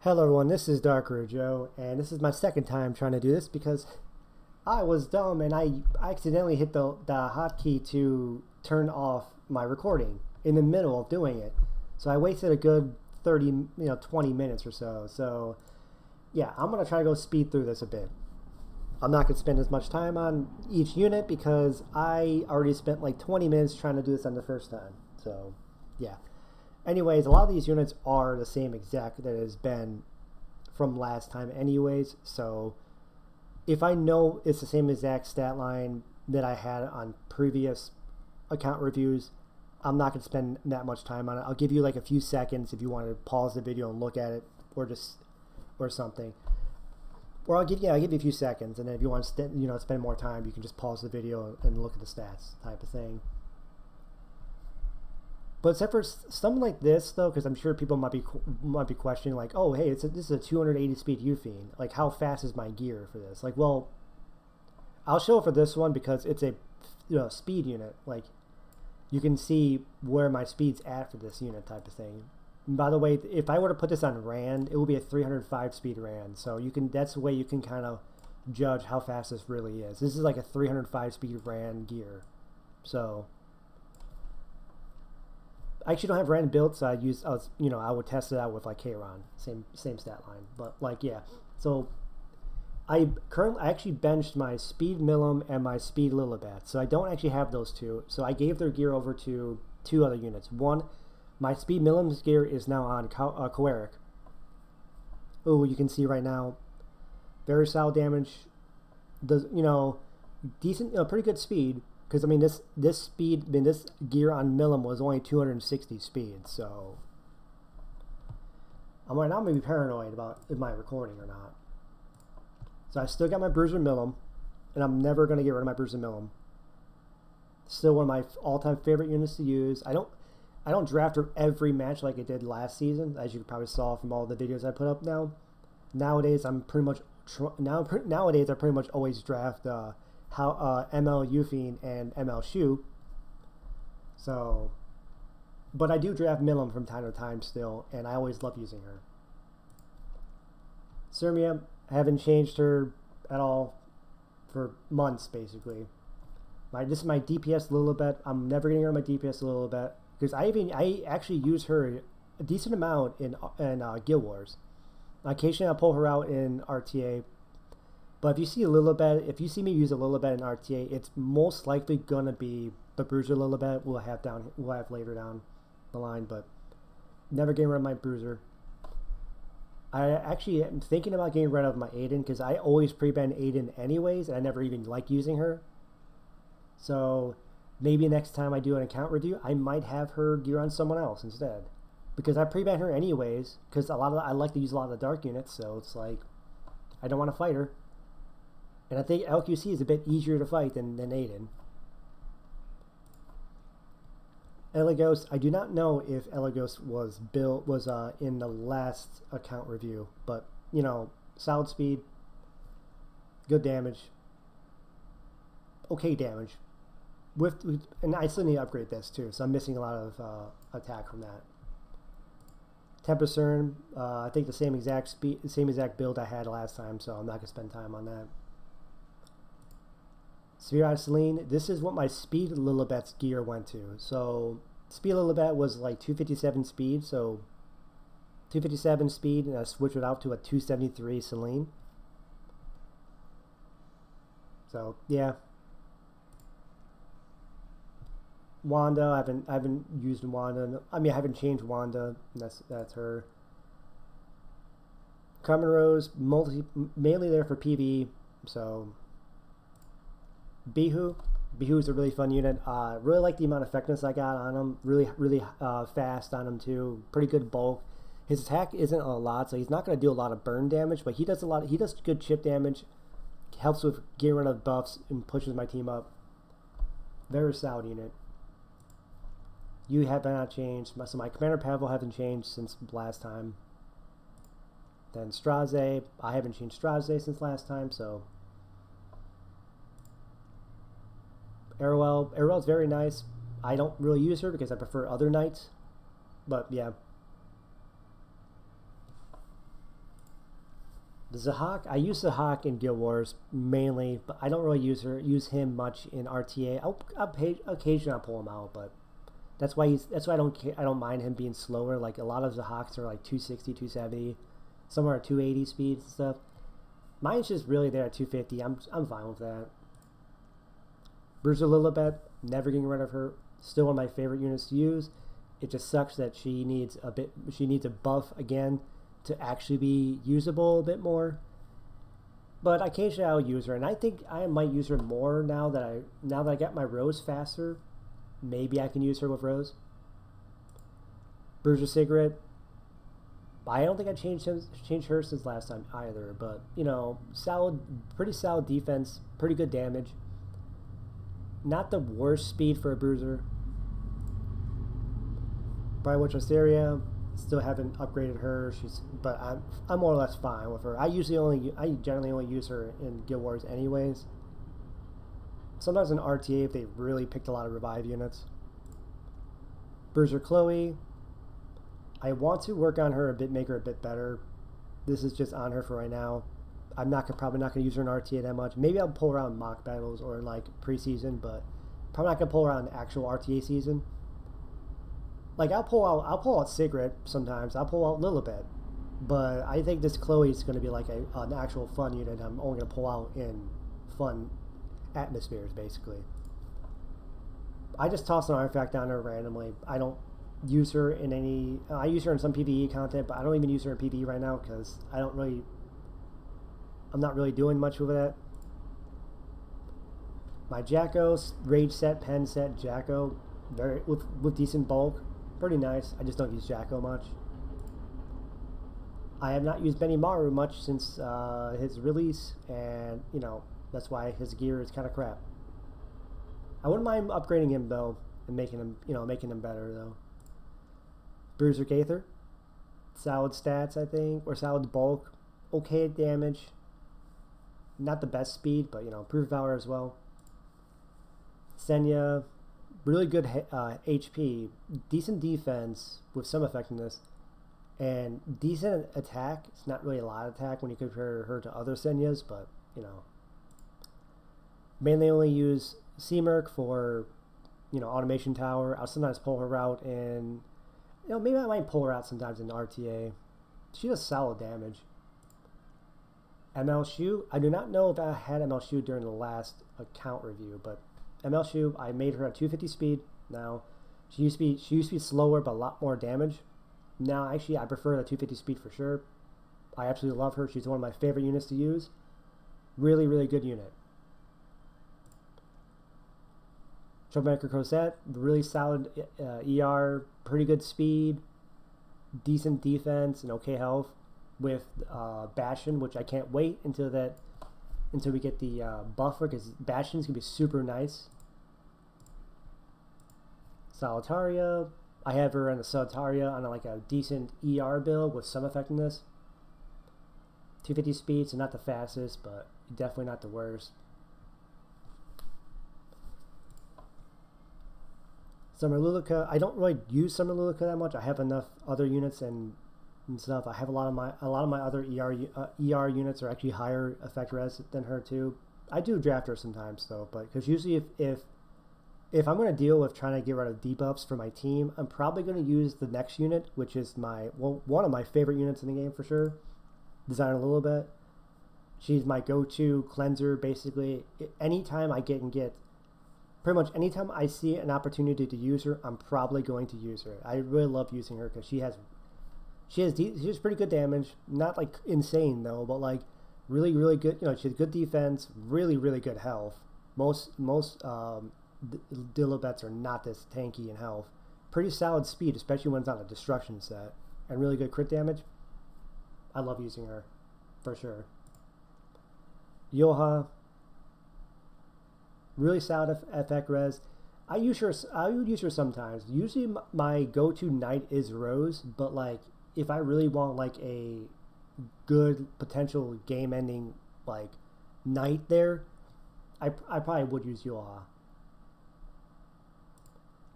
Hello everyone, this is Dark Joe, and this is my second time trying to do this because I was dumb and I accidentally hit the hotkey to turn off my recording in the middle of doing it. So I wasted a good 20 minutes or so. So yeah, I'm going to try to go speed through this a bit. I'm not going to spend as much time on each unit because I already spent like 20 minutes trying to do this on the first time. So yeah. Anyways, a lot of these units are the same exact that has been from last time anyways, so if I know it's the same exact stat line that I had on previous account reviews, I'm not going to spend that much time on it. I'll give you like a few seconds if you want to pause the video and look at it or something. Or I'll give you a few seconds, and then if you want to spend more time, you can just pause the video and look at the stats type of thing. But except for something like this, though, because I'm sure people might be questioning, like, oh, hey, this is a 280 speed Ufiend. Like, how fast is my gear for this? Like, well, I'll show it for this one because it's a speed unit. Like, you can see where my speed's at for this unit type of thing. And by the way, if I were to put this on Rand, it would be a 305 speed Rand. So that's the way you can kind of judge how fast this really is. This is like a 305 speed Rand gear. So I actually don't have Rand built, so I would test it out with like Kayron, same stat line. But like yeah, so I actually benched my Speed Milim and my Speed Lilibet, so I don't actually have those two. So I gave their gear over to two other units. One, my Speed Milim's gear is now on Koeric. Oh, you can see right now, very solid damage. Does decent, pretty good speed. Because I mean, this gear on Milim was only 260 speed, so I'm right now maybe paranoid about my recording or not. So I still got my Bruiser Milim, and I'm never gonna get rid of my Bruiser Milim. Still one of my all-time favorite units to use. I don't draft her every match like I did last season, as you probably saw from all the videos I put up now. Nowadays I pretty much always draft ML Ufiend and ML Shu. So, but I do draft Milim from time to time still, and I always love using her. Sirmia, I haven't changed her at all for months basically. This is my DPS Lilibet. I'm never getting rid of my DPS Lilibet because I actually use her a decent amount in Guild Wars. Occasionally I'll pull her out in RTA. But if you see me use a Lilibet in RTA, it's most likely gonna be the Bruiser Lilibet we'll have later down the line. But never getting rid of my Bruiser. I actually am thinking about getting rid of my Aiden because I always pre-ban Aiden anyways, and I never even like using her. So maybe next time I do an account review, I might have her gear on someone else instead, because I pre-ban her anyways. Because I like to use a lot of the dark units, so it's like I don't want to fight her. And I think LQC is a bit easier to fight than Aiden. Elagos, I do not know if Elagos was in the last account review, but solid speed, good damage, okay damage. And I still need to upgrade this too, so I'm missing a lot of attack from that. Tempest I think the same exact build I had last time, so I'm not gonna spend time on that. Sphere Celine, this is what my Speed Lilibet's gear went to. So Speed Lilibet was like 257 speed, so 257 speed, and I switched it out to a 273 Celine. So yeah. Wanda, I haven't used Wanda. I mean, I haven't changed Wanda. That's her. Carmen Rose, mainly there for PvE, so. Bihu is a really fun unit. Really like the amount of effectiveness I got on him. Really fast on him too. Pretty good bulk. His attack isn't a lot, so he's not going to do a lot of burn damage, but he does good chip damage. Helps with getting rid of buffs and pushes my team up. Very solid unit. You have not changed. So my Commander Pavel hasn't changed since last time. Then Straze, I haven't changed Straze since last time, so. Arowell's very nice. I don't really use her because I prefer other knights. But yeah. The Zahak, I use Zahak in Guild Wars mainly, but I don't really use him much in RTA. Occasionally I'll pull him out, but that's why I don't mind him being slower. Like a lot of Zahaks are like 260, 270, somewhere at 280 speeds and stuff. Mine's just really there at 250. I'm fine with that. Bruiser Lilibet, never getting rid of her. Still one of my favorite units to use. It just sucks that she needs a buff again to actually be usable a bit more. But occasionally I'll use her, and I think I might use her more now that I got my Rose faster. Maybe I can use her with Rose. Bruiser Cigarette. I don't think I changed her since last time either, but you know, pretty solid defense, pretty good damage. Not the worst speed for a bruiser. Brightwatch Osteria, still haven't upgraded her. But I'm more or less fine with her. I generally only use her in Guild Wars anyways. Sometimes in RTA if they really picked a lot of revive units. Bruiser Chloe. I want to work on her a bit, make her a bit better. This is just on her for right now. I'm probably not gonna use her in RTA that much. Maybe I'll pull her out in mock battles or like preseason, but probably not gonna pull her out in actual RTA season. Like I'll pull out Cigarette sometimes. I'll pull out Lilibet, but I think this Chloe is gonna be like an actual fun unit. I'm only gonna pull out in fun atmospheres basically. I just toss an artifact down there randomly. I don't use her in any. I use her in some PvE content, but I don't even use her in PvE right now because I'm not really doing much with that. My Jacko, Rage set, Pen set, Jacko, with decent bulk. Pretty nice. I just don't use Jacko much. I have not used Benimaru much since his release, and you know, that's why his gear is kind of crap. I wouldn't mind upgrading him though, and making him better though. Bruiser Gaither, solid stats I think, or solid bulk, okay damage. Not the best speed, but you know, proof valor as well. Senya, really good HP, decent defense with some effectiveness, and decent attack. It's not really a lot of attack when you compare her to other Senyas, but you know, mainly only use C-Merc for, you know, automation tower. I'll sometimes pull her out in, you know, maybe I might pull her out sometimes in RTA. She does solid damage. ML Shu, I do not know if I had ML Shu during the last account review, but ML Shu, I made her at 250 speed. Now, she used to be slower but a lot more damage. Now, actually, I prefer the 250 speed for sure. I absolutely love her. She's one of my favorite units to use. Really, really good unit. Troublemaker Cosette, really solid ER, pretty good speed, decent defense, and okay health. With Bastion, which I can't wait until we get the buffer, because Bastion's gonna be super nice. Solitaria, I have her on the Solitaria on like a decent ER build with some effectiveness. 250 speed, so not the fastest, but definitely not the worst. Summer Lilica, I don't really use Summer Lilica that much. I have enough other units and stuff. I have a lot of my other ER units are actually higher effect res than her too. I do draft her sometimes though, but because usually if I'm going to deal with trying to get rid of debuffs for my team, I'm probably going to use the next unit, which is one of my favorite units in the game for sure. Designer Lilibet. She's my go-to cleanser basically. Anytime pretty much anytime I see an opportunity to use her, I'm probably going to use her. I really love using her because she has pretty good damage. Not like insane though, but like really, really good. You know, she has good defense, really, really good health. Most Lilibets are not this tanky in health. Pretty solid speed, especially when it's on a destruction set, and really good crit damage. I love using her, for sure. Yoha, really solid effect res. I would use her sometimes. Usually my go-to knight is Rose, but like if I really want like a good potential game-ending like knight there, I probably would use Yoha.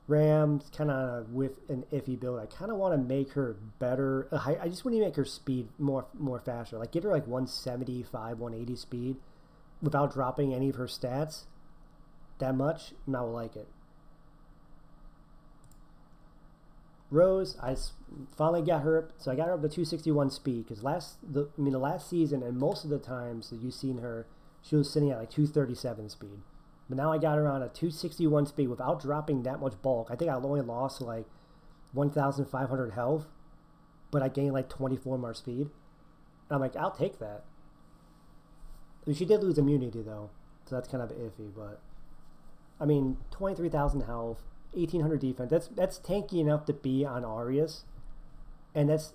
Ram's kind of with an iffy build. I kind of want to make her better. I just want to make her speed more faster. Like get her like 175, 180 speed without dropping any of her stats that much, and I will like it. Rose, I finally got her up, so I got her up to 261 speed because the last season and most of the times that you've seen her, she was sitting at like 237 speed. But now I got her on a 261 speed without dropping that much bulk. I think I only lost like 1,500 health, but I gained like 24 more speed. And I'm like, I'll take that. I mean, she did lose immunity though, so that's kind of iffy. But I mean, 23,000 health, 1,800 defense. That's tanky enough to be on Arias, and that's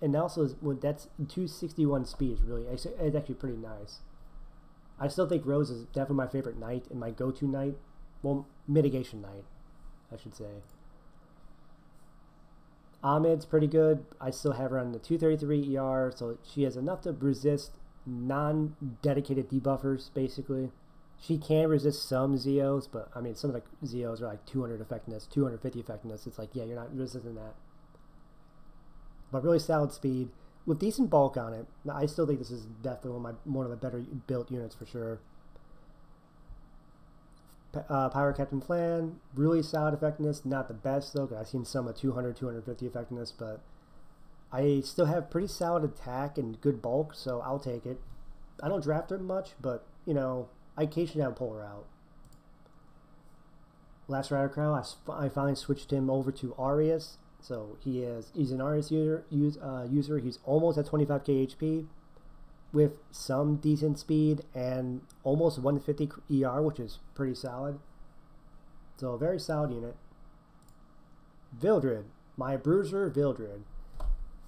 also that's 261 speed is really it's actually pretty nice. I still think Rose is definitely my favorite knight and my go-to knight. Well, mitigation knight, I should say. Ahmed's pretty good. I still have her on the 233 ER, so she has enough to resist non-dedicated debuffers, basically. She can resist some Zeos, but I mean, some of the Zeos are like 200 effectiveness, 250 effectiveness. It's like, yeah, you're not resisting that. But really solid speed with decent bulk on it. I still think this is definitely one of the better built units for sure. Pirate Captain Flan, really solid effectiveness. Not the best though, because I've seen some of 200, 250 effectiveness, but I still have pretty solid attack and good bulk, so I'll take it. I don't draft her much, but you know, I occasionally pull her out. Last Rider Crow, I finally switched him over to Arias. So he's an Arias user. He's almost at 25k HP with some decent speed and almost 150 ER, which is pretty solid. So a very solid unit. Vildred, my Bruiser Vildred.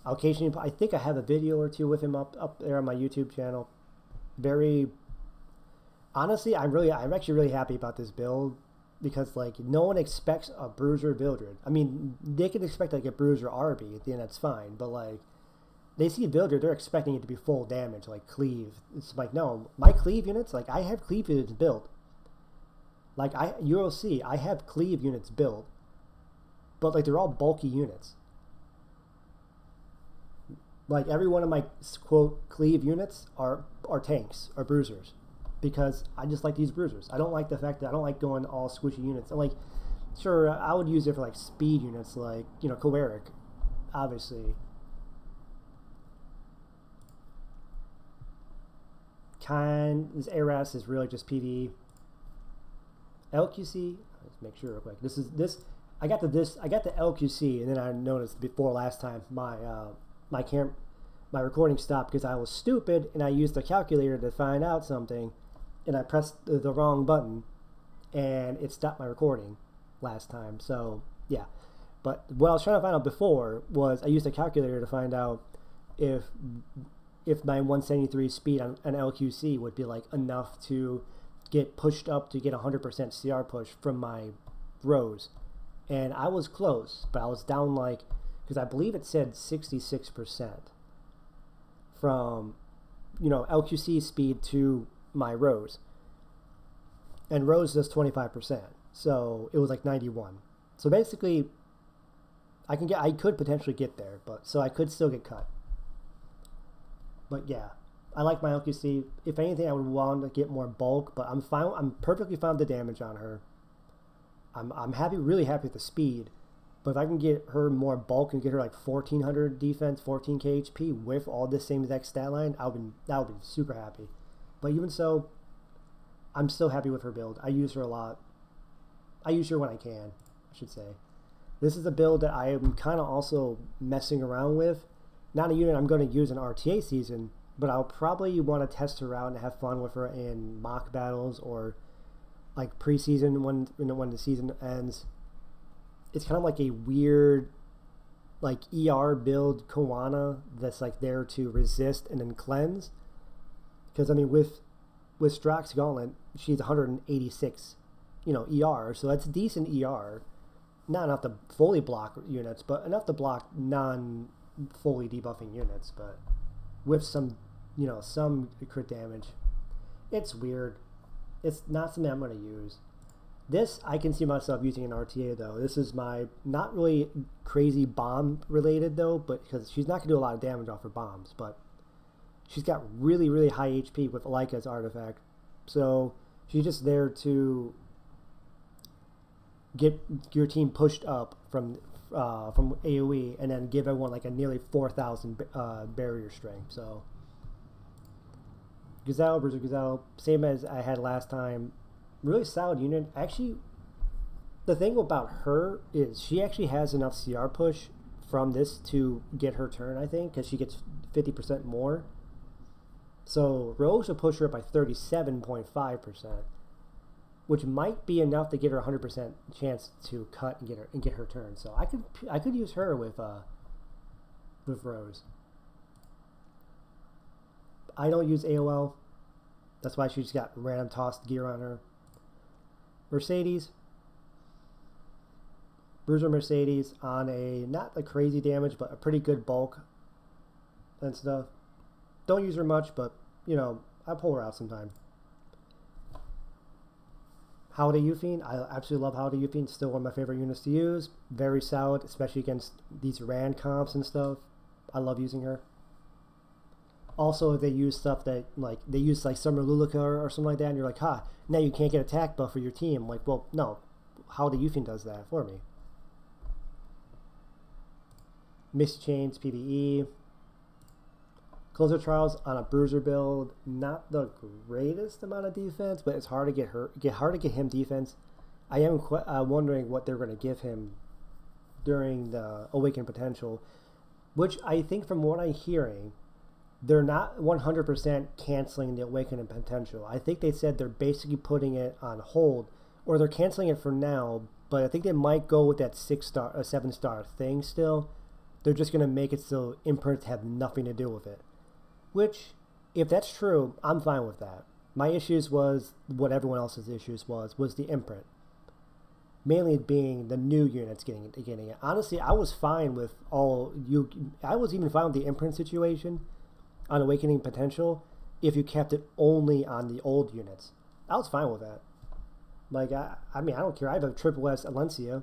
Occasionally, I think I have a video or two with him up there on my YouTube channel. Very honestly, I'm actually really happy about this build. Because, like, no one expects a Bruiser Vildred. I mean, they can expect, like, a Bruiser RB at the end, that's fine. But, like, they see Vildred, they're expecting it to be full damage, like, cleave. It's like, no, my cleave units, like, I have cleave units built. Like, you'll see, I have cleave units built. But, like, they're all bulky units. Like, every one of my, quote, cleave units are tanks, or bruisers. Because I just like these bruisers. I don't like the fact that I don't like going all squishy units. I'm like, sure, I would use it for like speed units, like, you know, Koeric, obviously. This ARAS is really just PvE. LQC, let's make sure real quick. I got the LQC, and then I noticed before last time my recording stopped because I was stupid and I used the calculator to find out something. And I pressed the wrong button, and it stopped my recording last time. So, yeah. But what I was trying to find out before was I used a calculator to find out if my 173 speed on an LQC would be, like, enough to get pushed up to get 100% CR push from my Rose. And I was close, but I was down, like, because I believe it said 66% from, you know, LQC speed to my Rose, and Rose does 25%, so it was like 91. So basically, I could potentially get there, but so I could still get cut. But yeah, I like my LQC. If anything, I would want to get more bulk, but I'm fine. I'm perfectly fine with the damage on her. I'm really happy with the speed, but if I can get her more bulk and get her like 1,400 defense, 14k HP with all this same exact stat line, that would be super happy. But even so, I'm still happy with her build. I use her a lot. I use her when I can, I should say. This is a build that I am kind of also messing around with. Not a unit I'm going to use in RTA season, but I'll probably want to test her out and have fun with her in mock battles or like preseason when the season ends. It's kind of like a weird like ER build Koana that's like there to resist and then cleanse. Because, I mean, with Strax Gauntlet, she's 186, you know, ER. So that's decent ER. Not enough to fully block units, but enough to block non-fully debuffing units. But with some, you know, some crit damage. It's weird. It's not something I'm going to use. This I can see myself using an RTA though. This is my not really crazy bomb related though, but because she's not gonna do a lot of damage off her bombs, but she's got really high HP with Leica's artifact, so she's just there to get your team pushed up from AOE and then give everyone like a nearly 4,000 barrier strength. So Gazelle, Bruiser Gazelle, same as I had last time. Really solid unit. Actually, the thing about her is she actually has enough CR push from this to get her turn, I think, because she gets 50% more. So Rose will push her up by 37.5%, which might be enough to get her 100% chance to cut and get her turn. So I could use her with Rose. I don't use AOL. That's why she's got random tossed gear on her. Mercedes. Bruiser Mercedes on a, not a crazy damage, but a pretty good bulk and stuff. Don't use her much, but, you know, I pull her out sometime. Howdy Euphine. I absolutely love Howdy Euphine. Still one of my favorite units to use. Very solid, especially against these Rand comps and stuff. I love using her. Also, if they use stuff that, like, they use, like, Summer Luluka or something like that, and you're like, now you can't get attack buff for your team. I'm like, well, no. Howdy Euphine does that for me. Misty Chains, PvE. Closer Trials on a Bruiser build. Not the greatest amount of defense, but it's hard to get him defense. I am wondering what they're going to give him during the Awakened Potential, which I think from what I'm hearing, they're not 100% canceling the Awakening Potential. I think they said they're basically putting it on hold, or they're canceling it for now, but I think they might go with that 6-star or 7-star thing still. They're just going to make it so imprints have nothing to do with it. Which, if that's true, I'm fine with that. My issues was what everyone else's issues was the imprint. Mainly being the new units getting it. Honestly, I was fine with I was even fine with the imprint situation on Awakening Potential if you kept it only on the old units. I was fine with that. Like, I mean, I don't care. I have a Triple S Alencia,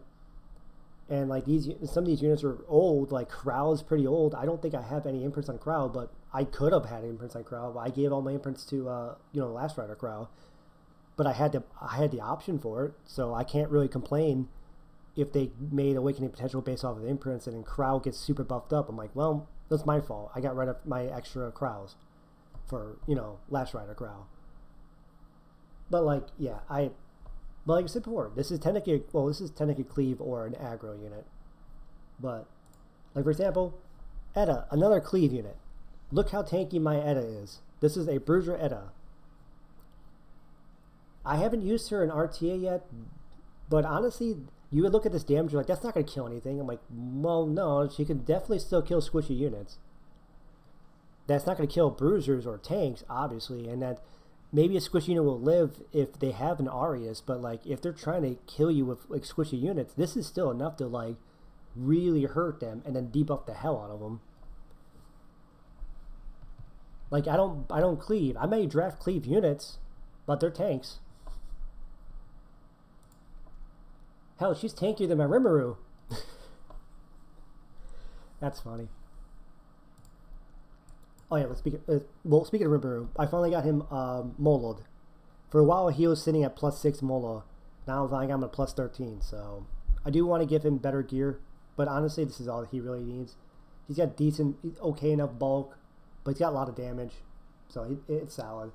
and like some of these units are old. Like Crow is pretty old. I don't think I have any imprints on Crow, but I could have had imprints on Crow. I gave all my imprints to Last Rider Crow, but I had the option for it, so I can't really complain if they made Awakening Potential based off of the imprints and then Crow gets super buffed up. I'm like, well, that's my fault. I got rid of my extra Crows for, Last Rider Crow. But like, yeah, but like I said before, this is technically Cleave or an aggro unit. But, like for example, Edda, another Cleave unit. Look how tanky my Edda is. This is a Bruiser Edda. I haven't used her in RTA yet, but honestly, you would look at this damage, you're like, that's not going to kill anything. I'm like, well, no, she can definitely still kill squishy units. That's not going to kill bruisers or tanks, obviously, and that maybe a squishy unit will live if they have an Arius, but like, if they're trying to kill you with like squishy units, this is still enough to like really hurt them and then debuff the hell out of them. Like, I don't cleave. I may draft cleave units, but they're tanks. Hell, she's tankier than my Rimuru. That's funny. Oh yeah, speaking of Rimuru, I finally got him Moloed. For a while, he was sitting at +6 Molo. Now I got him at +13, so I do want to give him better gear, but honestly, this is all he really needs. He's got decent, okay enough bulk, but he's got a lot of damage, so it's solid.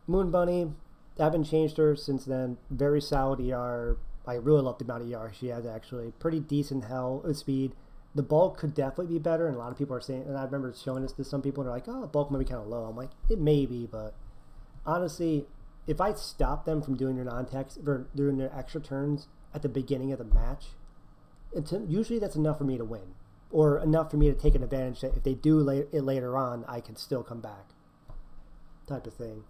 Moon Bunny, I haven't changed her since then. Very solid ER. I really love the amount of ER she has, actually. Pretty decent speed. The bulk could definitely be better, and a lot of people are saying, and I remember showing this to some people, and they're like, oh, the bulk might be kind of low. I'm like, it may be, but honestly, if I stop them from doing their non-attacks, or doing their extra turns at the beginning of the match, usually that's enough for me to win, or enough for me to take an advantage that if they do it later on, I can still come back, type of thing.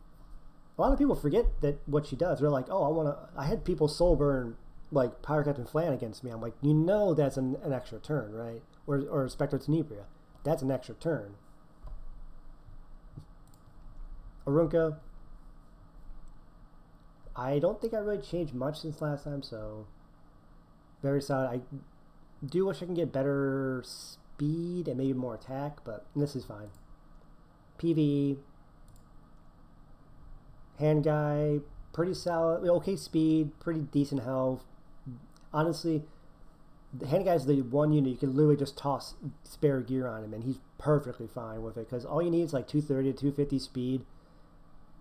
A lot of people forget that what she does. They're like, oh, I had people soul burn like Pirate Captain Flan against me. I'm like, that's an extra turn, right? Or Spectre Tenebria. That's an extra turn. Arunka. I don't think I really changed much since last time, so very solid. I do wish I can get better speed and maybe more attack, but this is fine. PvE, hand guy, pretty solid, okay speed, pretty decent health. Honestly, the hand guy's the one unit you can literally just toss spare gear on him, and he's perfectly fine with it, because all you need is like 230 to 250 speed,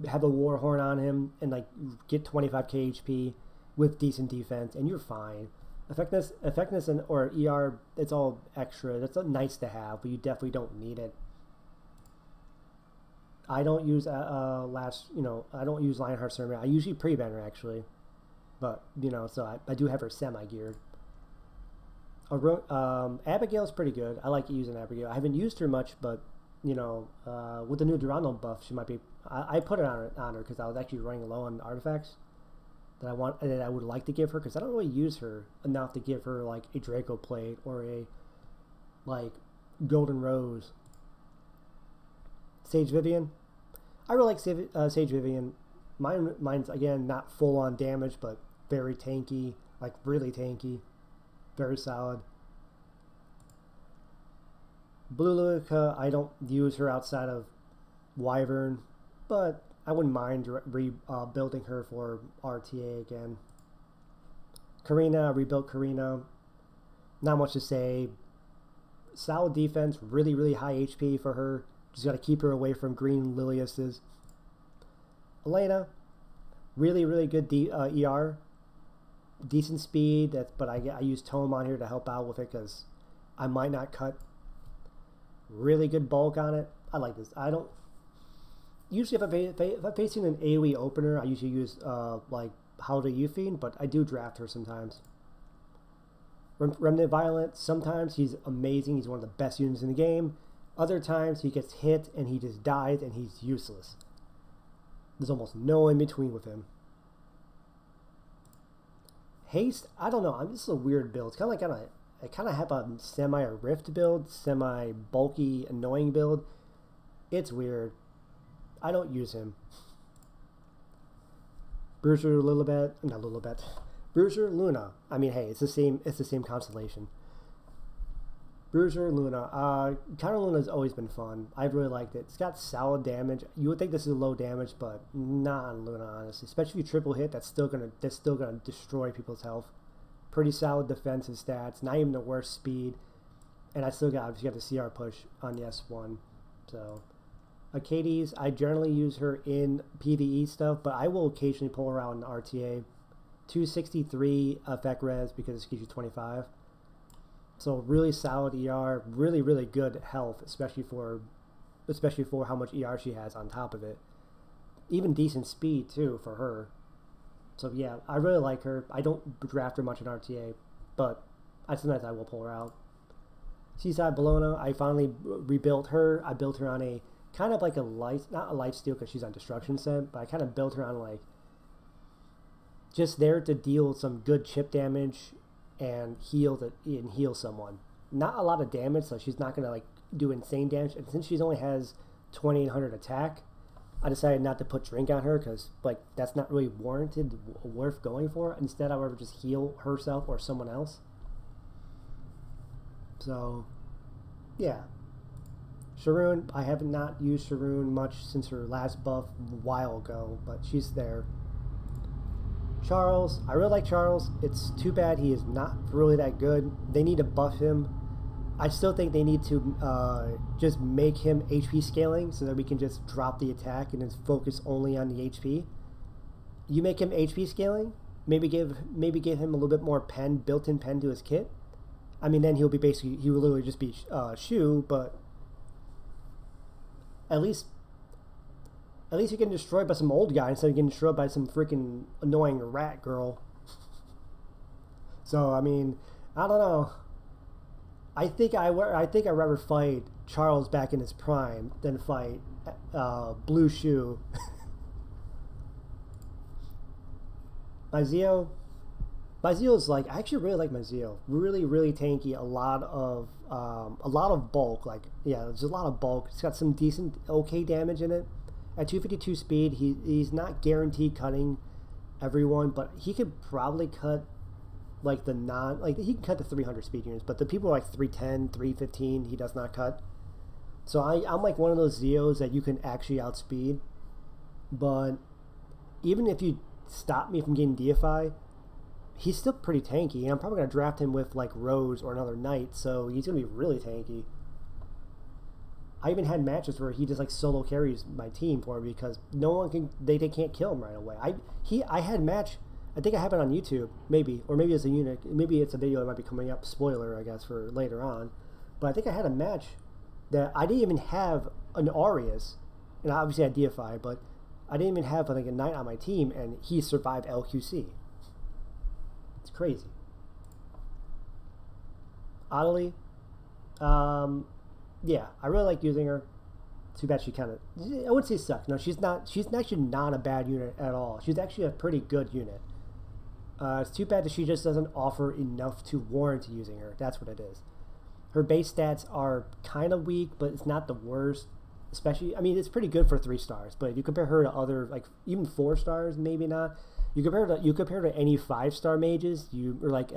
have a war horn on him, and like get 25k HP with decent defense, and you're fine. Effectiveness and or ER, it's all extra. That's nice to have, but you definitely don't need it. I don't use I don't use Lionheart Sermon. I usually pre-banner actually, but so I do have her semi-geared. Abigail's pretty good. I like using Abigail. I haven't used her much, but with the new Durano buff, she might be. I put it on her because I was actually running low on artifacts that I would like to give her, because I don't really use her enough to give her like a Draco plate or a like Golden Rose. Sage Vivian, I really like Sage Vivian. Mine's again not full on damage, but very tanky, like really tanky, very solid. Blue Luca, I don't use her outside of Wyvern, but I wouldn't mind rebuilding her for RTA again. Karina, rebuilt Karina. Not much to say. Solid defense, really, really high HP for her. Just got to keep her away from green Liliuses. Elena, really, really good ER. Decent speed, but I use Tome on here to help out with it because I might not cut. Really good bulk on it. I like this. I don't... Usually if I'm facing an AoE opener, I usually use like Howdah Yuffie, but I do draft her sometimes. Remnant Violent, sometimes he's amazing. He's one of the best units in the game. Other times he gets hit and he just dies and he's useless. There's almost no in between with him. Haste, I don't know. This is a weird build. It's kind of like I kind of have a semi-rift build, semi-bulky, annoying build. It's weird. I don't use him. Bruiser Lilibet, not Lilibet. Bruiser Luna. I mean, hey, it's the same constellation. Bruiser Luna. Counter Luna's always been fun. I've really liked it. It's got solid damage. You would think this is low damage, but not on Luna, honestly. Especially if you triple hit, that's still gonna destroy people's health. Pretty solid defensive stats. Not even the worst speed. And I still got the CR push on the S1. So Arcades, I generally use her in PvE stuff, but I will occasionally pull her out in RTA. 263 effect res because it gives you 25. So really solid ER, really, really good health, especially for how much ER she has on top of it. Even decent speed too for her. So yeah, I really like her. I don't draft her much in RTA, but sometimes I will pull her out. Seaside Bologna, I finally rebuilt her. I built her on a kind of like not a lifesteal because she's on destruction set, but I kind of built her on like just there to deal some good chip damage and heal someone. Not a lot of damage, so she's not gonna like do insane damage. And since she only has 2800 attack, I decided not to put drink on her because like that's not really worth going for. Instead, I would just heal herself or someone else. So yeah. Sharoon, I have not used Sharoon much since her last buff a while ago, but she's there. Charles, I really like Charles. It's too bad he is not really that good. They need to buff him. I still think they need to just make him HP scaling so that we can just drop the attack and just focus only on the HP. You make him HP scaling, maybe give him a little bit more built-in pen to his kit. I mean, then he will literally just be Shu, but at least you get destroyed by some old guy instead of getting destroyed by some freaking annoying rat girl. So I mean, I don't know. I think I'd rather fight Charles back in his prime than fight Blue Shu. My Zeo's like, I actually really like my Zeo. Really, really tanky. A lot of bulk. Like, yeah, there's a lot of bulk. It's got some decent, okay damage in it. At 252 speed, he's not guaranteed cutting everyone, but he could probably cut like the non like he can cut the 300 speed units, but the people like 310, 315, he does not cut. So I'm like one of those Zeos that you can actually outspeed, but even if you stop me from getting DFI, he's still pretty tanky, and I'm probably gonna draft him with like Rose or another Knight, so he's gonna be really tanky. I even had matches where he just like solo carries my team for me because no one can they can't kill him right away. I had a match. I think I have it on YouTube, maybe, or maybe it's a unit, maybe it's a video that might be coming up. Spoiler, I guess, for later on. But I think I had a match that I didn't even have an Aureus, and obviously I had DFI, but I didn't even have like a Knight on my team, and he survived LQC. It's crazy. Oddly, yeah, I really like using her. Too bad she kind of, I wouldn't say sucks. No, she's not. She's actually not a bad unit at all. She's actually a pretty good unit. It's too bad that she just doesn't offer enough to warrant using her. That's what it is. Her base stats are kind of weak, but it's not the worst. Especially, I mean, it's pretty good for 3 stars. But if you compare her to other, like even 4 stars, maybe not. You compare her to any 5-star mages, you are like,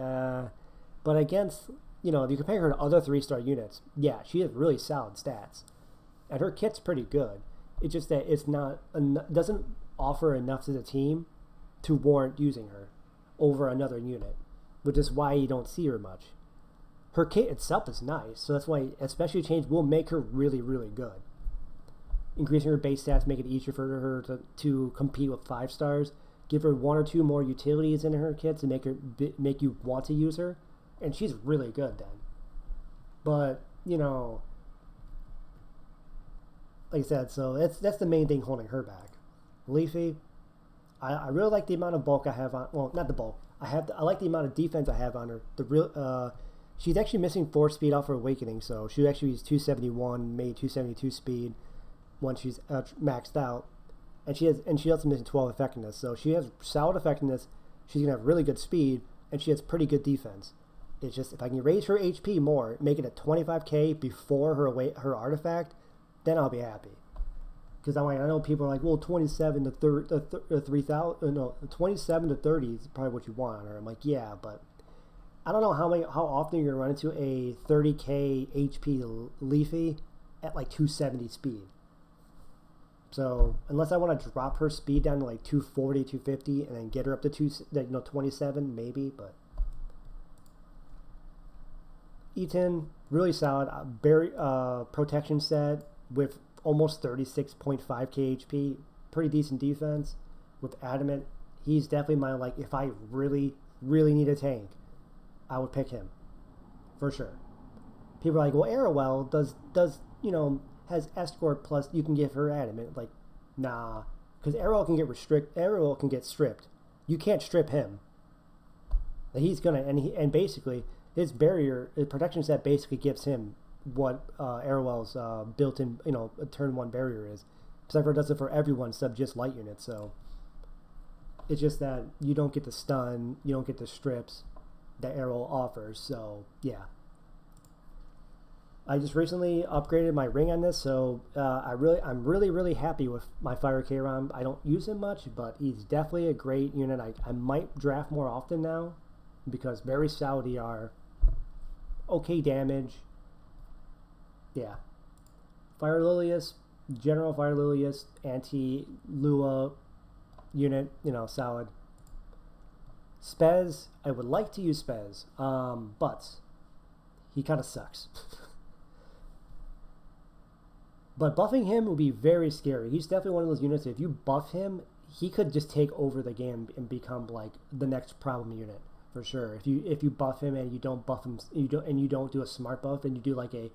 but against, if you compare her to other 3-star units, yeah, she has really solid stats, and her kit's pretty good. It's just that it's not doesn't offer enough to the team to warrant using her over another unit, which is why you don't see her much. Her kit itself is nice, so that's why especially change will make her really, really good. Increasing her base stats make it easier for her to compete with 5 stars. Give her 1 or 2 more utilities in her kit to make you want to use her, and she's really good then. But like I said, so that's the main thing holding her back. Leafy, I really like the amount of bulk I have on. Well, not the bulk. I like the amount of defense I have on her. She's actually missing 4 speed off her awakening, so she actually is 271, maybe 272 speed once she's maxed out. And she also missing 12 effectiveness, so she has solid effectiveness. She's gonna have really good speed, and she has pretty good defense. It's just if I can raise her HP more, make it a 25k before her artifact, then I'll be happy. Because I know people are like, well, 27 to 3,000, no, 27 to 30 is probably what you want on her. I'm like, yeah, but I don't know how often you're gonna run into a 30k HP Leafy at like 270 speed. So unless I want to drop her speed down to like 240, 250, and then get her up to 27, maybe. But Eton, really solid. Protection set with almost 36.5k HP. Pretty decent defense. With Adamant, he's definitely my, like, if I really, really need a tank, I would pick him. For sure. People are like, well, Arrowell does has escort plus you can give her Adamant. Like, nah, because Arrowell can get stripped. You can't strip him. He's gonna and basically his protection set basically gives him what Arrowell's built-in a turn 1 barrier is. Cypher does it for everyone except just light units. So it's just that you don't get the stun, you don't get the strips that Arrowell offers. So yeah. I just recently upgraded my ring on this, so I'm really happy with my Fire Kayron. I don't use him much, but he's definitely a great unit. I might draft more often now because very solid ER, okay damage. Yeah, Fire Lilius, General Fire Lilius, anti Lua unit, solid. Spez, I would like to use Spez, but he kind of sucks. But buffing him would be very scary. He's definitely one of those units that if you buff him, he could just take over the game and become like the next problem unit for sure. If you buff him and you don't buff him, you don't do a smart buff and you do like you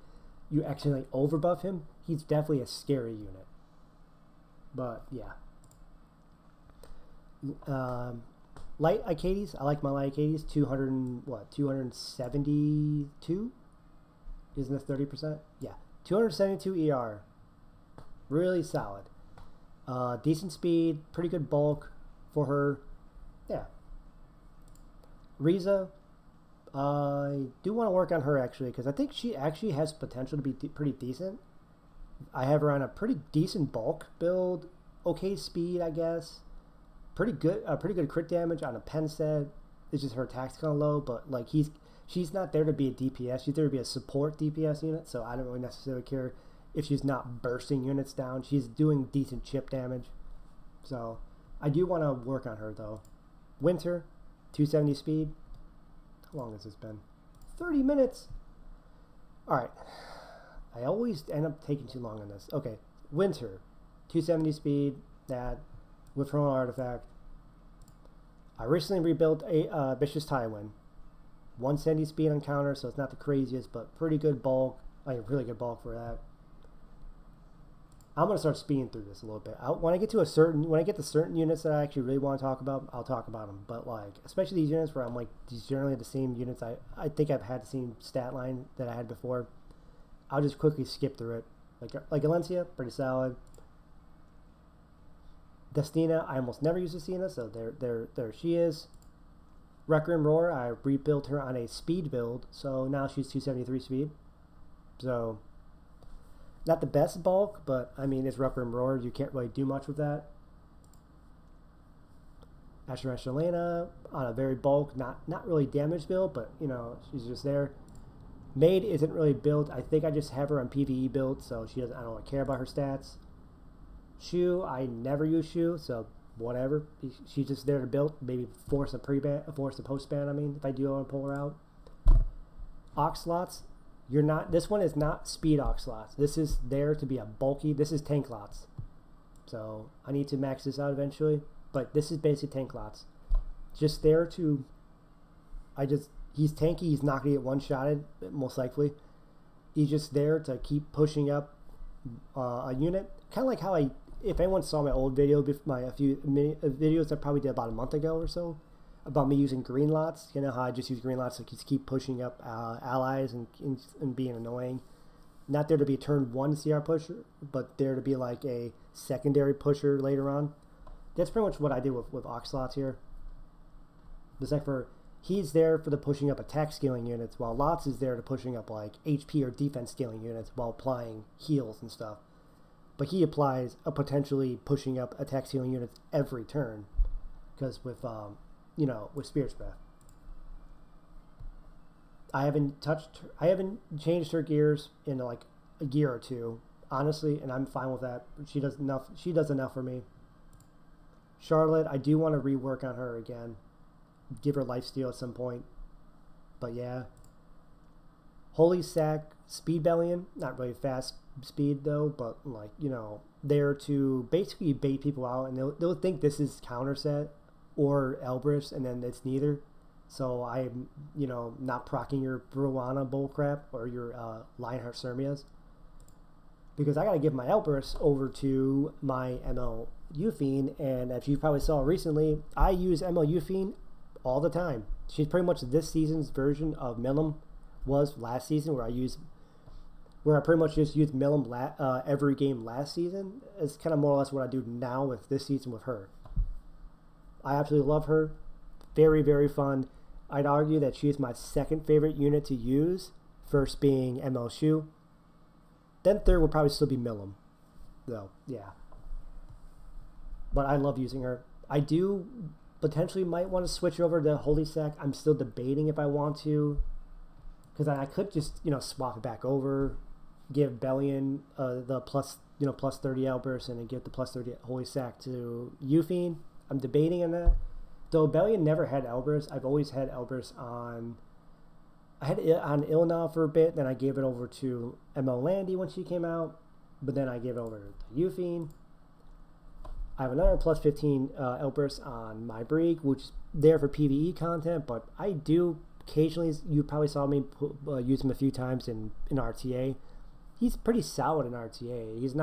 accidentally over buff him, he's definitely a scary unit. But yeah. Light Icades, I like my Light Icades. 272? Isn't this 30%? Yeah. 272 ER. Really solid. Decent speed, pretty good bulk for her. Yeah. Riza, I do want to work on her actually because I think she actually has potential to be pretty decent. I have her on a pretty decent bulk build. Okay speed, I guess. pretty good crit damage on a pen set. It's just her attack's kind of low, but like she's not there to be a DPS. She's there to be a support DPS unit. So I don't really necessarily care if she's not bursting units down. She's doing decent chip damage. So I do want to work on her though. Winter, 270 speed. How long has this been? 30 minutes. All right. I always end up taking too long on this. Okay, Winter, 270 speed. That with her own artifact. I recently rebuilt a Vicious Tywin. 170 speed on counter, so it's not the craziest, but pretty good bulk. Really good bulk for that. I'm gonna start speeding through this a little bit. When I get to certain units that I actually really want to talk about, I'll talk about them. But like, especially these units where I'm like, these generally the same units. I think I've had the same stat line that I had before. I'll just quickly skip through it. Like Alencia, pretty solid. Destina, I almost never use Destina, so there she is. Requiem Roar, I rebuilt her on a speed build, so now she's 273 speed. So, not the best bulk, but I mean, it's Requiem Roar, you can't really do much with that. Asher Shalena on a very bulk, not really damage build, but you know, she's just there. Maid isn't really built. I think I just have her on PvE build, so I don't really care about her stats. Shu, I never use Shu, so whatever. She's just there to build, maybe force a post-ban, I mean, if I do want to pull her out. Oxlots, this one is not speed Oxlots. This is there to be a bulky, this is tank lots. So, I need to max this out eventually, but this is basically tank lots. Just there to, he's tanky, he's not going to get one-shotted, most likely. He's just there to keep pushing up a unit. Kind of like how if anyone saw my old video, a few videos I probably did about a month ago or so, about me using green lots. You know how I just use green lots to keep pushing up allies and being annoying. Not there to be a turn 1 CR pusher, but there to be like a secondary pusher later on. That's pretty much what I did with Oxlots here. He's there for the pushing up attack scaling units, while Lots is there to pushing up like HP or defense scaling units while applying heals and stuff. But he applies a potentially pushing up attack scaling units every turn, because with Spirit's Breath. I haven't changed her gears in like a year or two, honestly, and I'm fine with that. She does enough for me. Charlotte, I do want to rework on her again. Give her lifesteal at some point. But yeah. Holy Sack, Speed Bellion, not really fast speed though, but like, you know, there to basically bait people out, and they'll think this is counter set or Elbrus, and then it's neither. So I'm, you know, not proccing your Bruana bullcrap or your Lionheart Sermias, because I gotta give my Elbrus over to my ML Euphine, and as you probably saw recently, I use ML Euphine all the time. She's pretty much this season's version of Milim was last season, where I pretty much just used Milim every game last season. It's kind of more or less what I do now with this season with her. I absolutely love her. Very, very fun. I'd argue that she is my second favorite unit to use, first being ML Shu. Then third would probably still be Milim, though, yeah. But I love using her. I do potentially might want to switch over to Holy Sack. I'm still debating if I want to, because I could just, you know, swap it back over, give Bellion the plus 30 Elbrus, and then give the plus 30 Holy Sack to Euphine. I'm debating on that. Though Bellion never had Elbrus, I've always had Elbrus on. I had it on Ilna for a bit, then I gave it over to ML Landy when she came out, but then I gave it over to Euphine. I have another plus 15 Elbrus on my Brieg, which is there for PvE content, but I do occasionally, you probably saw me use him a few times in RTA. He's pretty solid in RTA. He's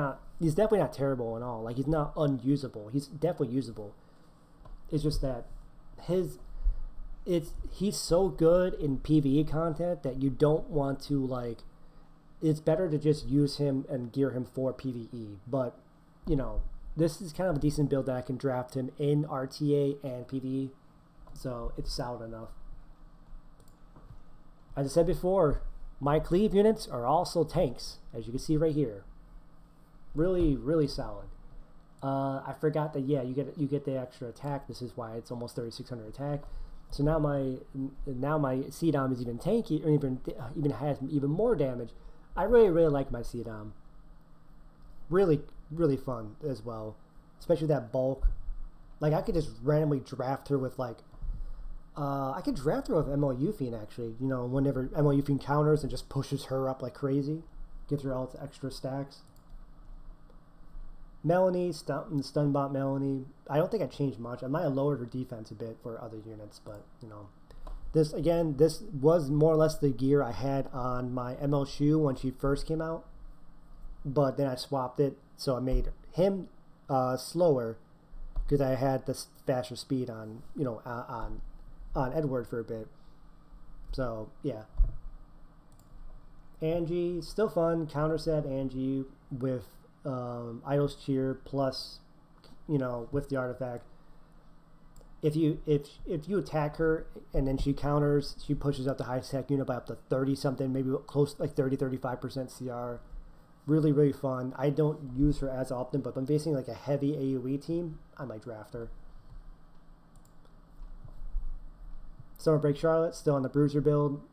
definitely not terrible at all. Like, he's not unusable. He's definitely usable. It's just that he's so good in PvE content that you don't want to, like, it's better to just use him and gear him for PvE. But, you know, this is kind of a decent build that I can draft him in RTA and PvE, so it's solid enough. As I said before, my cleave units are also tanks, as you can see right here. Really, really solid. I forgot that. Yeah, you get the extra attack. This is why it's almost 3600 attack. So now my CDOM is even tanky, or even has even more damage. I really like my CDOM. Really fun as well, especially that bulk. Like I could just randomly draft her with like, I could draft her with MLU Fiend actually. You know, whenever MLU Fiend counters and just pushes her up like crazy, gives her all its extra stacks. Melanie, Stunbot Melanie. I don't think I changed much. I might have lowered her defense a bit for other units, but you know, this was more or less the gear I had on my ML Shu when she first came out. But then I swapped it, so I made him slower because I had the faster speed on on Edward for a bit. So yeah, Angie still fun. Counter set Angie with Idol's Cheer plus, with the artifact. If you attack her and then she counters, she pushes up the high attack unit by up to 30 something, maybe close like 35% CR. Really fun. I don't use her as often, but if I'm facing like a heavy AoE team, I might draft her. Summer Break Charlotte still on the Bruiser build,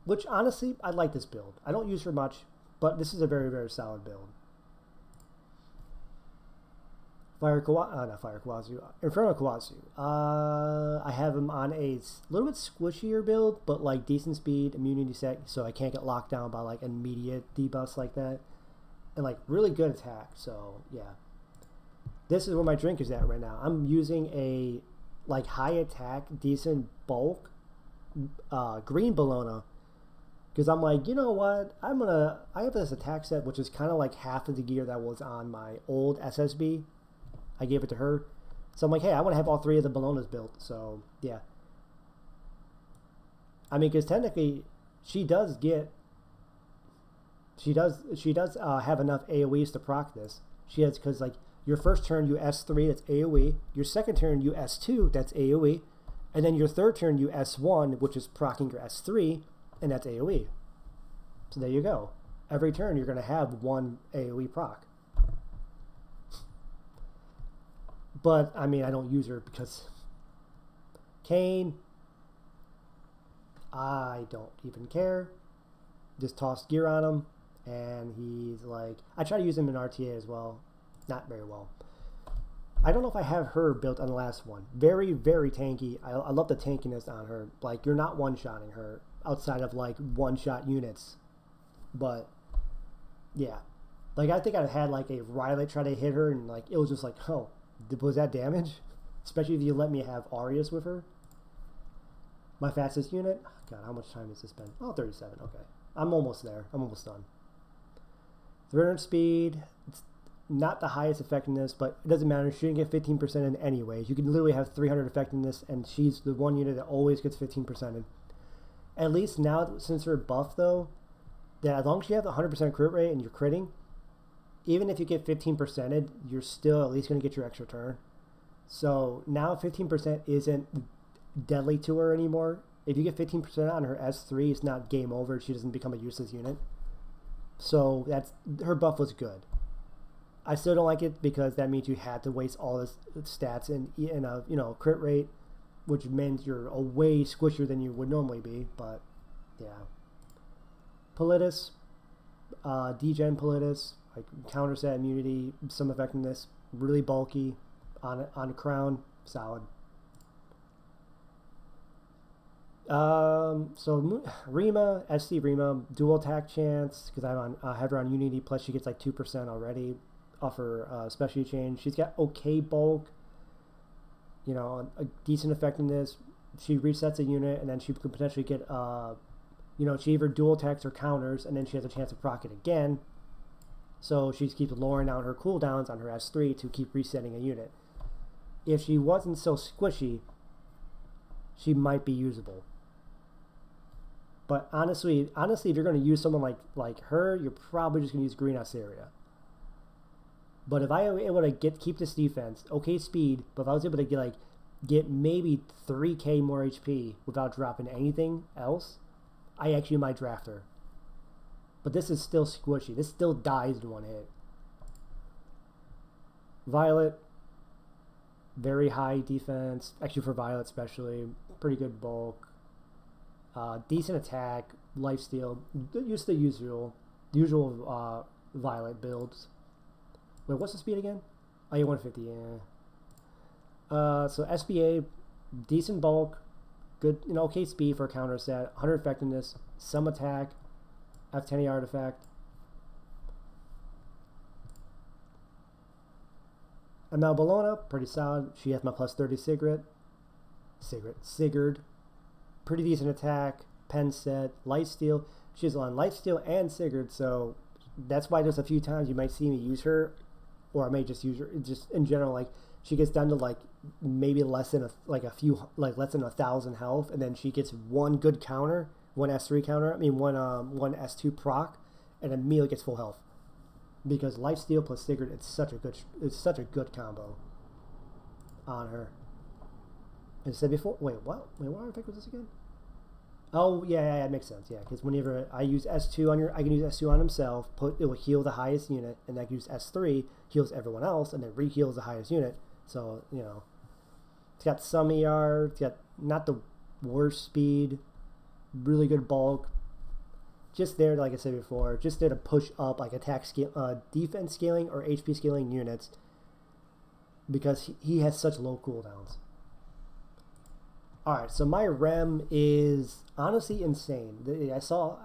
which honestly I like this build. I don't use her much, but this is a very solid build. Inferno Kawazu. I have him on a little bit squishier build, but like decent speed, immunity set, so I can't get locked down by like immediate debuffs like that, and like really good attack. So yeah, this is where my drink is at right now. I'm using a like high attack, decent bulk, green Bologna, because I'm like, you know what? I have this attack set which is kind of like half of the gear that was on my old SSB. I gave it to her. So I'm like, hey, I want to have all three of the Bolognas built. So, yeah. I mean, because technically, she does have enough AoEs to proc this. She has, because, like, your first turn, you S3, that's AoE. Your second turn, you S2, that's AoE. And then your third turn, you S1, which is proccing your S3, and that's AoE. So there you go. Every turn, you're going to have one AoE proc. But, I mean, I don't use her because Kane, I don't even care. Just toss gear on him, and he's like... I try to use him in RTA as well. Not very well. I don't know if I have her built on the last one. Very tanky. I love the tankiness on her. Like, you're not one-shotting her outside of, like, one-shot units. But, yeah. Like, I think I had, like, a Rylait try to hit her, and, like, it was just like, oh... Was that damage? Especially if you let me have Arias with her. My fastest unit? God, how much time has this been? Oh, 37. Okay. I'm almost there. I'm almost done. 300 speed. It's not the highest effectiveness, but it doesn't matter. She didn't get 15% in anyways. You can literally have 300 effectiveness, and she's the one unit that always gets 15% in. At least now, since her buff, though, that as long as you have the 100% crit rate and you're critting, even if you get 15%, you're still at least going to get your extra turn. So now 15% isn't deadly to her anymore. If you get 15% on her S3, it's not game over. She doesn't become a useless unit. So her buff was good. I still don't like it because that means you had to waste all this stats in a crit rate, which means you're a way squishier than you would normally be. But yeah, Politis, degen Politis. Like counter set immunity, some effectiveness, really bulky, on a crown, solid. So Rima, SC Rima, dual attack chance because I have her on Unity. Plus she gets like 2% already off her specialty change. She's got okay bulk, a decent effectiveness. She resets a unit and then she could potentially get she either dual attacks or counters, and then she has a chance to proc it again. So she keeps lowering down her cooldowns on her S3 to keep resetting a unit. If she wasn't so squishy, she might be usable. But honestly, if you're going to use someone like her, you're probably just going to use Green Assyria. But if I were able to keep this defense, okay speed, but if I was able to get maybe 3k more HP without dropping anything else, I actually might draft her. But this is still squishy. This still dies in one hit. Violet, very high defense, actually for Violet especially, pretty good bulk, decent attack, lifesteal, use the usual Violet builds. Wait, what's the speed again? Oh, yeah, 150, yeah. So SBA, decent bulk, good, okay speed for a counter set, 100 effectiveness, some attack, F10 artifact. ML Bologna, pretty solid. She has my plus 30 Sigurd. Pretty decent attack, pen set, lifesteal. She's on lifesteal and Sigurd, so that's why there's a few times you might see me use her, or I may just use her just in general. Like she gets down to like maybe less than less than 1,000 health, and then she gets one good counter, one S3 counter. I mean one S2 proc, and immediately gets full health. Because lifesteal plus Sigurd, it's such a good combo on her. As I said before, wait, what artifact was this again? Oh yeah, it makes sense. Yeah, because whenever I use S2 on I can use S2 on himself. It will heal the highest unit, and I can use S3 heals everyone else, and then re-heals the highest unit. So it's got some ER. It's got not the worst speed, really good bulk. Just there, like I said before, just there to push up like attack scale, defense scaling or HP scaling units, because he has such low cooldowns. Alright, so my Rem is honestly insane.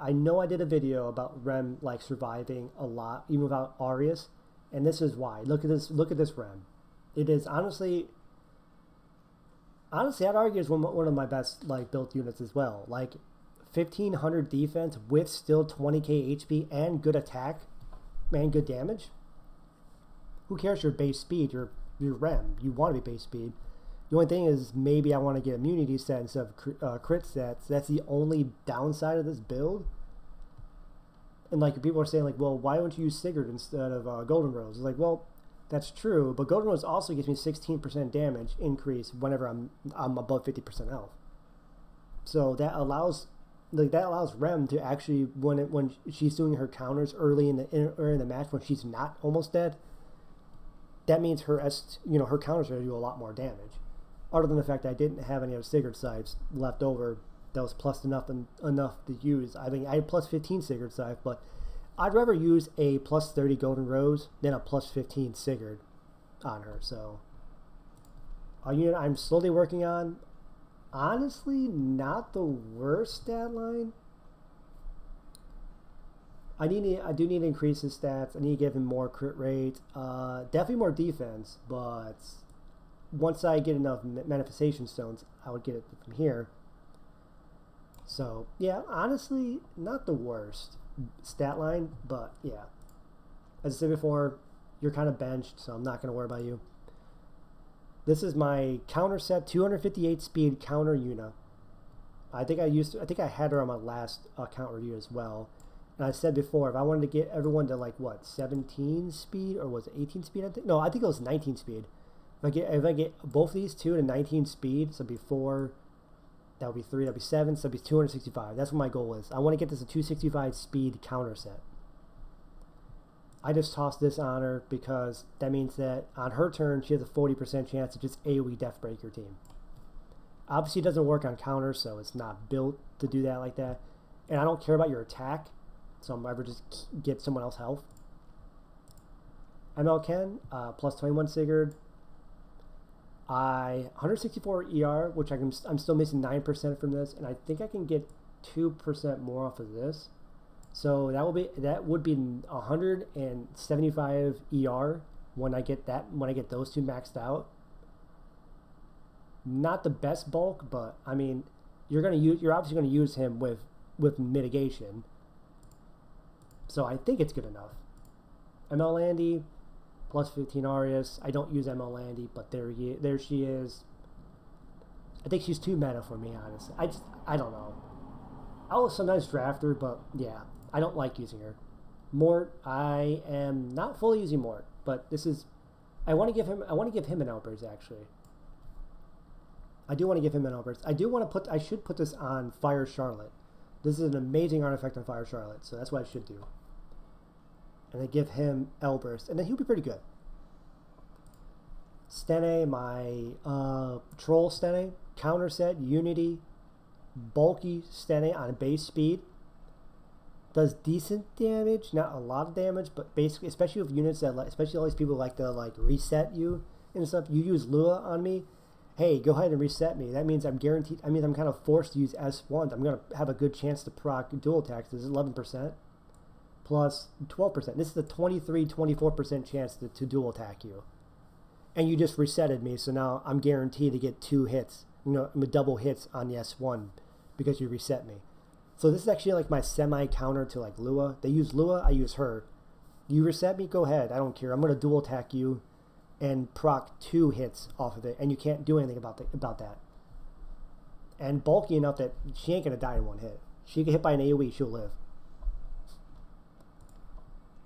I know I did a video about Rem like surviving a lot, even without Aureus, and this is why. Look at this Rem. It is honestly I'd argue it's one of my best like built units as well. Like 1,500 defense with still 20k HP and good attack and good damage. Who cares your base speed? Your Rem. You want to be base speed. The only thing is maybe I want to get immunity set instead of crit sets. That's the only downside of this build. And like people are saying like, well, why don't you use Sigurd instead of Golden Rose? It's like, well, that's true, but Golden Rose also gives me 16% damage increase whenever I'm above 50% health. So that allows Rem to actually when she's doing her counters early in the match when she's not almost dead. That means her her counters are going to do a lot more damage. Other than the fact that I didn't have any of Sigurd Scythes left over that was plus enough to use. I mean, I had plus 15 Sigurd Scythe, but I'd rather use a plus 30 Golden Rose than a plus 15 Sigurd on her. So a unit I'm slowly working on. Honestly, not the worst stat line. I do need to increase his stats. I need to give him more crit rate. Definitely more defense, but once I get enough manifestation stones, I would get it from here. So yeah, honestly, not the worst stat line, but yeah. As I said before, you're kind of benched, so I'm not going to worry about you. This is my counter set, 258 speed counter Yuna. I think I had her on my last account review as well. And I said before, if I wanted to get everyone to like what, 17 speed, or was it 18 speed? I think it was 19 speed. If I get both these two to 19 speed, so it'd be 4, that would be 3, that'd be 7, so it'd be 265. That's what my goal is. I want to get this a 265 speed counter set. I just tossed this on her because that means that on her turn she has a 40% chance to just AoE Deathbreak your team. Obviously it doesn't work on counters, so it's not built to do that like that. And I don't care about your attack, so I'm ever just get someone else health. ML Ken, plus 21 Sigurd. 164 ER, which I'm still missing 9% from this, and I think I can get 2% more off of this. So that would be 175 ER when I get those two maxed out. Not the best bulk, but I mean, you're obviously gonna use him with mitigation. So I think it's good enough. ML Landy, plus 15 Aureus. I don't use ML Landy, but there she is. I think she's too meta for me, honestly. I don't know. I will sometimes draft her, but yeah, I don't like using her. Mort, I am not fully using Mort, but this is. I want to give him an outburst actually. I do want to give him an outburst. I should put this on Fire Charlotte. This is an amazing artifact on Fire Charlotte, so that's what I should do. And then give him Elburst, and then he'll be pretty good. Stene, my Troll Stene, counter set, Unity, bulky Stene on base speed. Does decent damage, not a lot of damage, but basically, especially with units that, especially all these people like to like reset you and stuff. You use Lua on me, hey, go ahead and reset me. That means I'm guaranteed. I mean, I'm kind of forced to use S1. I'm gonna have a good chance to proc dual attacks. This is 11% plus 12%. This is a 23-24% chance to dual attack you, and you just resetted me. So now I'm guaranteed to get 2 hits. You know, double hits on the S1 because you reset me. So this is actually like my semi-counter to like Lua. They use Lua, I use her. You reset me, go ahead. I don't care. I'm going to dual attack you and proc 2 hits off of it, and you can't do anything about that. And bulky enough that she ain't going to die in 1 hit. She get hit by an AoE, she'll live.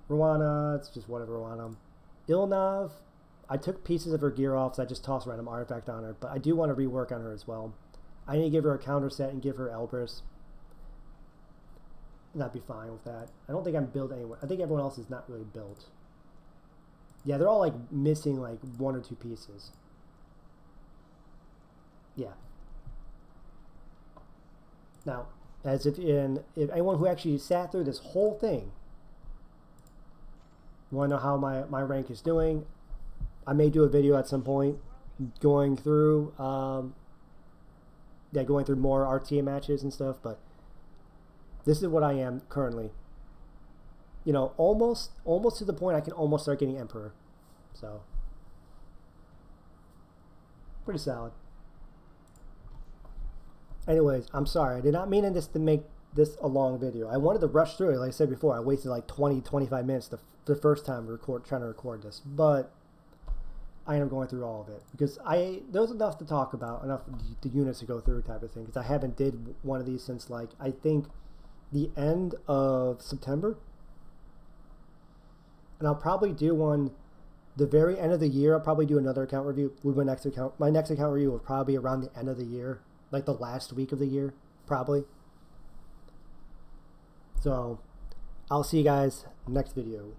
Rwana, it's just whatever Rwana. Ilnav, I took pieces of her gear off, so I just tossed a random artifact on her, but I do want to rework on her as well. I need to give her a counter set and give her Elbrus. And I'd be fine with that. I don't think I'm built anywhere. I think everyone else is not really built. Yeah, they're all like missing like 1 or 2 pieces. Yeah. Now, as if anyone who actually sat through this whole thing want to know how my rank is doing, I may do a video at some point going through going through more RTA matches and stuff, but this is what I am currently. You know, almost to the point I can almost start getting Emperor. So, pretty solid. Anyways, I'm sorry. I did not mean this to make this a long video. I wanted to rush through it. Like I said before, I wasted like 20-25 minutes the first time trying to record this. But I am going through all of it because there was enough to talk about, enough the units to go through type of thing. Because I haven't did one of these since like I think the end of September, and I'll probably do one the very end of the year. I'll probably do another account review with my next account. My next account review will probably be around the end of the year, like the last week of the year, probably. So I'll see you guys next video.